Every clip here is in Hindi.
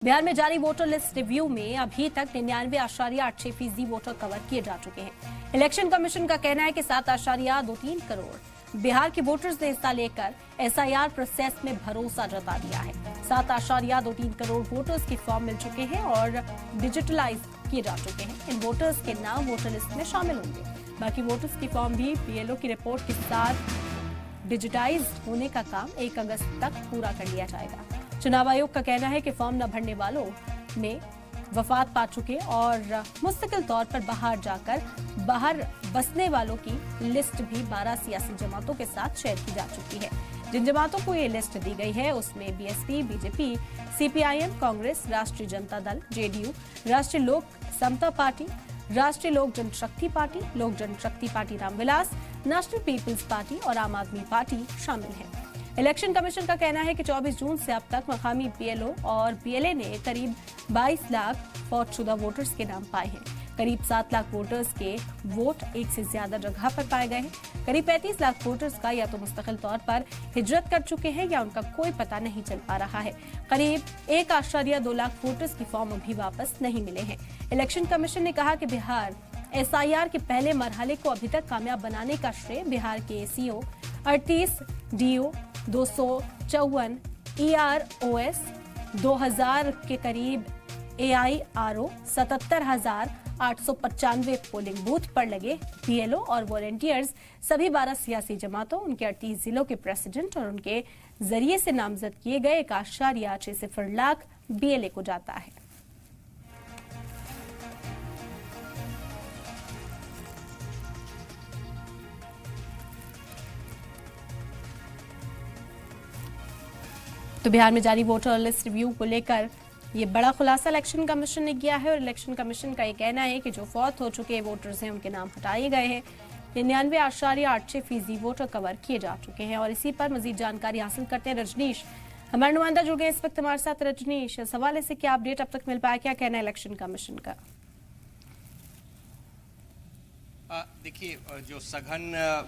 बिहार में जारी वोटर लिस्ट रिव्यू में अभी तक 99.8% वोटर कवर किए जा चुके हैं। इलेक्शन कमीशन का कहना है कि 7.23 करोड़ बिहार के वोटर्स ने हिस्सा लेकर एसआईआर प्रोसेस में भरोसा जता दिया है। 7.23 करोड़ वोटर्स के फॉर्म मिल चुके हैं और डिजिटलाइज किए जा चुके हैं। इन वोटर्स के नाम वोटर लिस्ट में शामिल होंगे। बाकी वोटर्स के फॉर्म भी बीएलओ की रिपोर्ट के साथ डिजिटाइज होने का काम 1 अगस्त तक पूरा कर लिया जाएगा। चुनाव आयोग का कहना है कि फॉर्म न भरने वालों में वफात पा चुके और मुस्तकिल तौर पर बाहर बसने वालों की लिस्ट भी 12 सियासी जमातों के साथ शेयर की जा चुकी है। जिन जमातों को ये लिस्ट दी गई है उसमें बीएसपी, बीजेपी, सीपीआईएम, कांग्रेस, राष्ट्रीय जनता दल, जेडीयू, राष्ट्रीय लोक समता पार्टी, राष्ट्रीय लोक Janshakti party, Lok Janshakti party Ramvilas, National People's Party और आम आदमी पार्टी शामिल है। इलेक्शन कमीशन का कहना है कि 24 जून से अब तक मकामी बीएलओ और बीएलए ने करीब 22 लाख फौजशुदा वोटर्स के नाम पाए हैं। करीब 7 लाख वोटर्स के वोट एक से ज्यादा जगह पर पाए गए हैं। करीब 35 लाख वोटर्स का या तो मुस्तकिल तौर पर हिजरत कर चुके हैं या उनका कोई पता नहीं चल पा रहा है। करीब 1.2 लाख वोटर्स की फॉर्म अभी वापस नहीं मिले हैं। इलेक्शन कमीशन ने कहा कि बिहार एसआईआर के पहले मरहले को अभी तक कामयाब बनाने का श्रेय बिहार के सीओ 38 डीओ 254 EROS 2000 के करीब AIRO 77,895 पोलिंग बूथ पर लगे बीएलओ और वॉलंटियर्स सभी 12 सियासी जमातों, उनके 38 जिलों के प्रेसिडेंट और उनके जरिए से नामजद किए गए 1.6 लाख बीएलए को जाता है। तो बिहार में जारी वोटर लिस्ट रिव्यू को लेकर ये बड़ा खुलासा इलेक्शन कमीशन ने किया है और इलेक्शन कमीशन का ये कहना है कि जो फौत हो चुके वोटर्स हैं उनके नाम हटाए गए हैं। 99.8% वोटर कवर किए जा चुके हैं और इसी पर मजीद जानकारी हासिल करते हैं रजनीश, हमारे नुमाइंदा जुड़ गए इस वक्त हमारे साथ। रजनीश, इस हवाले से क्या अपडेट अब तक मिल पाया, क्या कहना है इलेक्शन कमीशन का? देखिए, जो सघन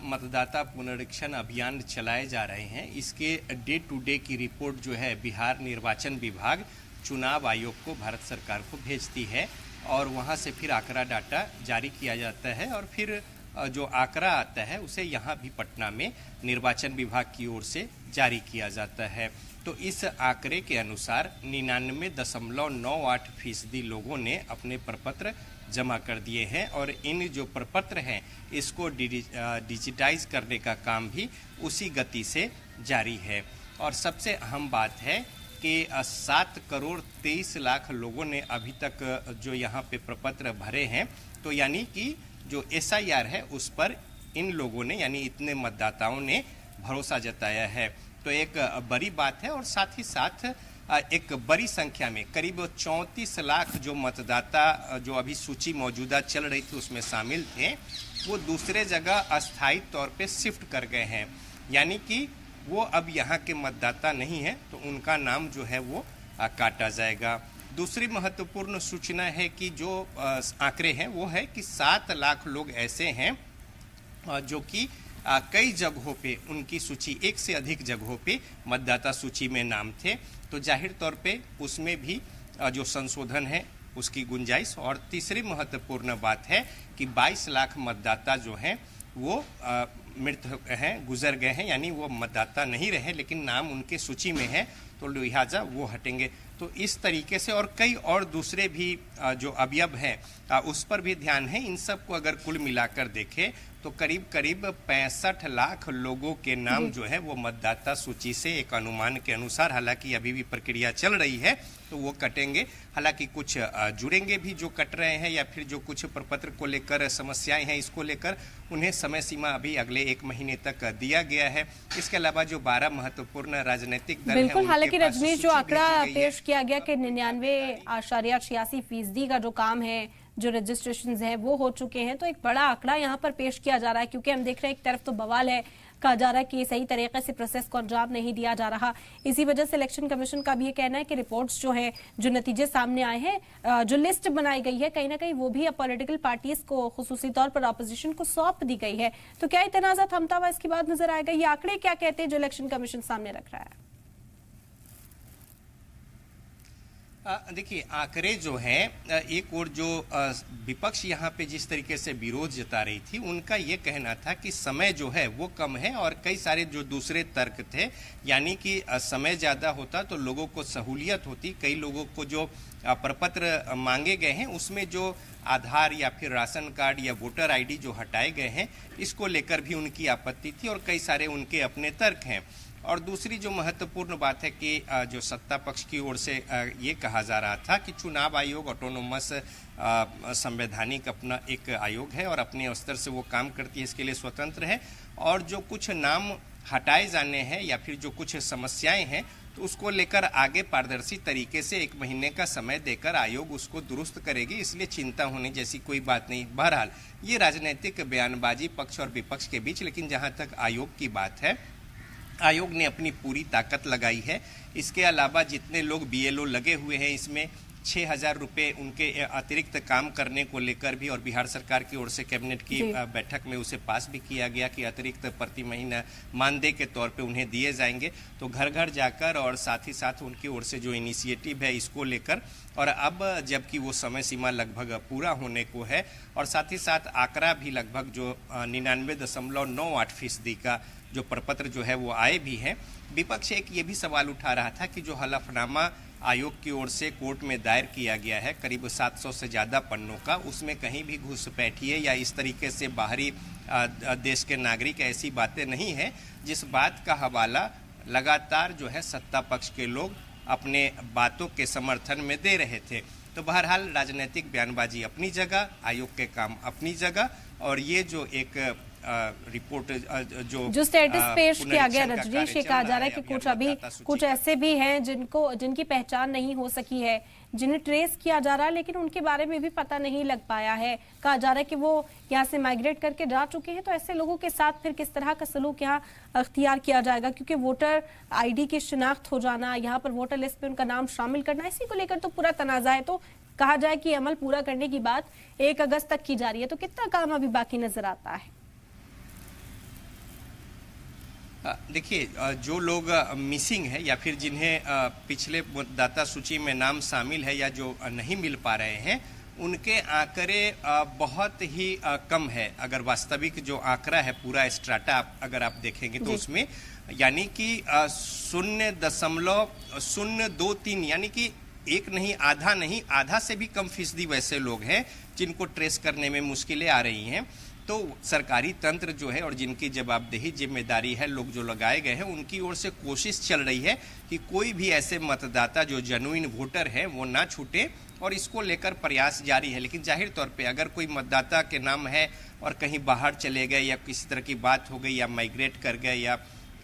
मतदाता पुनरीक्षण अभियान चलाए जा रहे हैं इसके डे टू डे की रिपोर्ट जो है बिहार निर्वाचन विभाग चुनाव आयोग को भारत सरकार को भेजती है और वहां से फिर आंकड़ा डाटा जारी किया जाता है और फिर जो आंकड़ा आता है उसे यहाँ भी पटना में निर्वाचन विभाग की ओर से जारी किया जाता है। तो इस आंकड़े के अनुसार 99.98% लोगों ने अपने प्रपत्र जमा कर दिए हैं और इन जो प्रपत्र हैं इसको डिजिटाइज करने का काम भी उसी गति से जारी है। और सबसे अहम बात है कि 7 करोड़ 23 लाख लोगों ने अभी तक जो यहाँ पे प्रपत्र भरे हैं, तो यानी कि जो एसआईआर है उस पर इन लोगों ने यानी इतने मतदाताओं ने भरोसा जताया है। तो एक बड़ी बात है और साथ ही साथ एक बड़ी संख्या में करीब 34 लाख जो मतदाता जो अभी सूची मौजूदा चल रही थी उसमें शामिल थे, वो दूसरे जगह अस्थायी तौर पे शिफ्ट कर गए हैं, यानी कि वो अब यहाँ के मतदाता नहीं है, तो उनका नाम जो है वो काटा जाएगा। दूसरी महत्वपूर्ण सूचना है कि जो आंकड़े हैं वो है कि 7 लाख लोग ऐसे हैं जो कि कई जगहों पे उनकी सूची, एक से अधिक जगहों पे मतदाता सूची में नाम थे, तो जाहिर तौर पे उसमें भी जो संशोधन है उसकी गुंजाइश। और तीसरी महत्वपूर्ण बात है कि 22 लाख मतदाता जो हैं वो मृत हैं, गुजर गए हैं, यानी वो मतदाता नहीं रहे लेकिन नाम उनके सूची में है, तो लिहाजा वो हटेंगे। तो इस तरीके से और कई और दूसरे भी जो अवयव हैं उस पर भी ध्यान है। इन सब को अगर कुल मिलाकर देखें तो करीब 65 लाख लोगों के नाम जो है वो मतदाता सूची से एक अनुमान के अनुसार, हालांकि अभी भी प्रक्रिया चल रही है, तो वो कटेंगे। हालांकि कुछ जुड़ेंगे भी जो कट रहे हैं या फिर जो कुछ प्रपत्र को लेकर समस्याएं हैं इसको लेकर उन्हें समय सीमा अभी अगले 1 महीने तक दिया गया है। इसके अलावा जो 12 महत्वपूर्ण राजनीतिक दल हैं, बिल्कुल, हालांकि रजनीश जो आंकड़ा पेश किया गया कि 99.86% का जो काम है, जो रजिस्ट्रेशन है वो हो चुके हैं, तो एक बड़ा आंकड़ा यहाँ पर पेश किया जा रहा है क्योंकि हम देख रहे हैं एक तरफ तो बवाल है, कहा जा रहा है कि सही तरीके से प्रोसेस को अंजाम नहीं दिया जा रहा। इसी वजह से इलेक्शन कमीशन का भी ये कहना है कि रिपोर्ट्स जो है, जो नतीजे सामने आए हैं, जो लिस्ट बनाई गई है, कहीं ना कहीं वो भी अब पॉलिटिकल पार्टीज को, खुसूसी तौर पर ऑपोजिशन को सौंप दी गई है। तो क्या तनाज़ा थमता हुआ इसके बाद नजर आएगा? ये आंकड़े क्या कहते हैं जो इलेक्शन कमीशन सामने रख रहा है? देखिए, आंकड़े जो हैं, एक और जो विपक्ष यहाँ पे जिस तरीके से विरोध जता रही थी, उनका ये कहना था कि समय जो है वो कम है और कई सारे जो दूसरे तर्क थे, यानी कि समय ज़्यादा होता तो लोगों को सहूलियत होती। कई लोगों को जो प्रपत्र मांगे गए हैं उसमें जो आधार या फिर राशन कार्ड या वोटर आईडी जो हटाए गए हैं, इसको लेकर भी उनकी आपत्ति थी और कई सारे उनके अपने तर्क हैं। और दूसरी जो महत्वपूर्ण बात है कि जो सत्ता पक्ष की ओर से ये कहा जा रहा था कि चुनाव आयोग ऑटोनोमस संवैधानिक अपना एक आयोग है और अपने स्तर से वो काम करती है, इसके लिए स्वतंत्र है, और जो कुछ नाम हटाए जाने हैं या फिर जो कुछ समस्याएं हैं तो उसको लेकर आगे पारदर्शी तरीके से 1 महीने का समय देकर आयोग उसको दुरुस्त करेगी, इसलिए चिंता होने जैसी कोई बात नहीं। बहरहाल ये राजनीतिक बयानबाजी पक्ष और विपक्ष के बीच, लेकिन जहाँ तक आयोग की बात है, आयोग ने अपनी पूरी ताकत लगाई है। इसके अलावा जितने लोग बीएलओ लगे हुए हैं, इसमें 6,000 रुपये उनके अतिरिक्त काम करने को लेकर भी, और बिहार सरकार की ओर से कैबिनेट की बैठक में उसे पास भी किया गया कि अतिरिक्त प्रति महीना मानदेय के तौर पे उन्हें दिए जाएंगे। तो घर घर जाकर और साथ ही साथ उनकी ओर से जो इनिशिएटिव है इसको लेकर, और अब जबकि वो समय सीमा लगभग पूरा होने को है और साथ ही साथ आंकड़ा भी लगभग जो 99.98% का जो प्रपत्र जो है वो आए भी हैं। विपक्ष एक ये भी सवाल उठा रहा था कि जो हलफनामा आयोग की ओर से कोर्ट में दायर किया गया है करीब 700 से ज़्यादा पन्नों का, उसमें कहीं भी घुसपैठिए या इस तरीके से बाहरी देश के नागरिक ऐसी बातें नहीं हैं, जिस बात का हवाला लगातार जो है सत्ता पक्ष के लोग अपने बातों के समर्थन में दे रहे थे। तो बहरहाल राजनीतिक बयानबाजी अपनी जगह, आयोग के काम अपनी जगह, और ये जो एक रिपोर्ट जो स्टेटस पेश किया गया रजनीश, ये कहा जा रहा है कि कुछ ऐसे भी हैं जिनकी पहचान नहीं हो सकी है, जिन्हें ट्रेस किया जा रहा है लेकिन उनके बारे में भी पता नहीं लग पाया है। कहा जा रहा है कि वो यहाँ से माइग्रेट करके जा चुके हैं, तो ऐसे लोगों के साथ फिर किस तरह का सलूक यहाँ अख्तियार किया जाएगा, क्योंकि वोटर आईडी की शिनाख्त हो जाना, यहाँ पर वोटर लिस्ट में उनका नाम शामिल करना, इसी को लेकर तो पूरा तनाजा है। तो कहा जाए कि अमल पूरा करने की बात 1 अगस्त तक की जा रही है, तो कितना काम अभी बाकी नजर आता है? देखिए, जो लोग मिसिंग है या फिर जिन्हें पिछले मतदाता सूची में नाम शामिल है या जो नहीं मिल पा रहे हैं, उनके आंकड़े बहुत ही कम है। अगर वास्तविक जो आंकड़ा है पूरा स्ट्राटा अगर आप देखेंगे तो उसमें यानी कि 0.023, यानी कि एक नहीं, आधा नहीं, आधा से भी कम फीसदी वैसे लोग हैं जिनको ट्रेस करने में मुश्किलें आ रही हैं। तो सरकारी तंत्र जो है और जिनकी जवाबदेही जिम्मेदारी है, लोग जो लगाए गए हैं, उनकी ओर से कोशिश चल रही है कि कोई भी ऐसे मतदाता जो जेन्युइन वोटर है वो ना छूटे, और इसको लेकर प्रयास जारी है। लेकिन जाहिर तौर पे अगर कोई मतदाता के नाम है और कहीं बाहर चले गए या किसी तरह की बात हो गई या माइग्रेट कर गए, या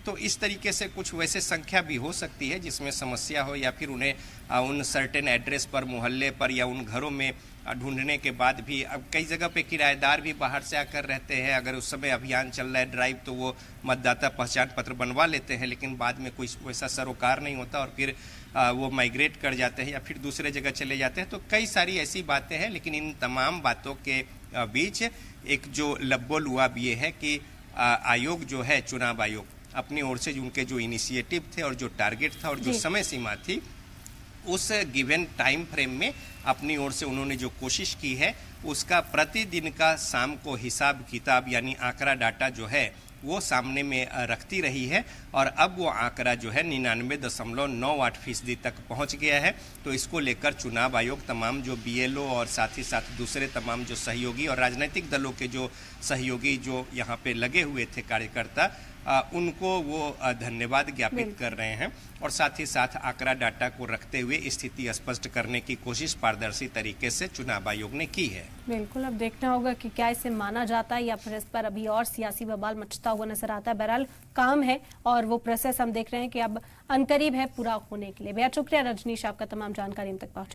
तो इस तरीके से कुछ वैसे संख्या भी हो सकती है जिसमें समस्या हो, या फिर उन्हें उन सर्टेन एड्रेस पर, मोहल्ले पर या उन घरों में ढूंढने के बाद भी, अब कई जगह पे किराएदार भी बाहर से आकर रहते हैं, अगर उस समय अभियान चल रहा है ड्राइव तो वो मतदाता पहचान पत्र बनवा लेते हैं, लेकिन बाद में कोई वैसा सरोकार नहीं होता और फिर वो माइग्रेट कर जाते हैं या फिर दूसरे जगह चले जाते हैं। तो कई सारी ऐसी बातें हैं, लेकिन इन तमाम बातों के बीच एक जो लब्बो लुआब ये है कि आयोग जो है, चुनाव आयोग, अपनी ओर से उनके जो इनिशिएटिव थे और जो टारगेट था और जो समय सीमा थी, उस गिवन टाइम फ्रेम में अपनी ओर से उन्होंने जो कोशिश की है उसका प्रतिदिन का शाम को हिसाब किताब यानी आंकड़ा डाटा जो है वो सामने में रखती रही है, और अब वो आंकड़ा जो है 99.98% तक पहुंच गया है। तो इसको लेकर चुनाव आयोग तमाम जो बीएलओ और साथ ही साथ दूसरे तमाम जो सहयोगी और राजनीतिक दलों के जो सहयोगी जो यहाँ पे लगे हुए थे कार्यकर्ता, उनको वो धन्यवाद ज्ञापित कर रहे हैं, और साथ ही साथ आंकड़ा डाटा को रखते हुए स्थिति स्पष्ट करने की कोशिश पारदर्शी तरीके से चुनाव आयोग ने की है। बिल्कुल, अब देखना होगा कि क्या इसे माना जाता है या फिर इस पर अभी और सियासी बवाल मचता हुआ नजर आता है। बहरहाल काम है और वो प्रोसेस हम देख रहे हैं कि अब अनकरीब है पूरा होने के लिए। बेहद शुक्रिया रजनीश, आपका तमाम जानकारी इन तक पहुंचा।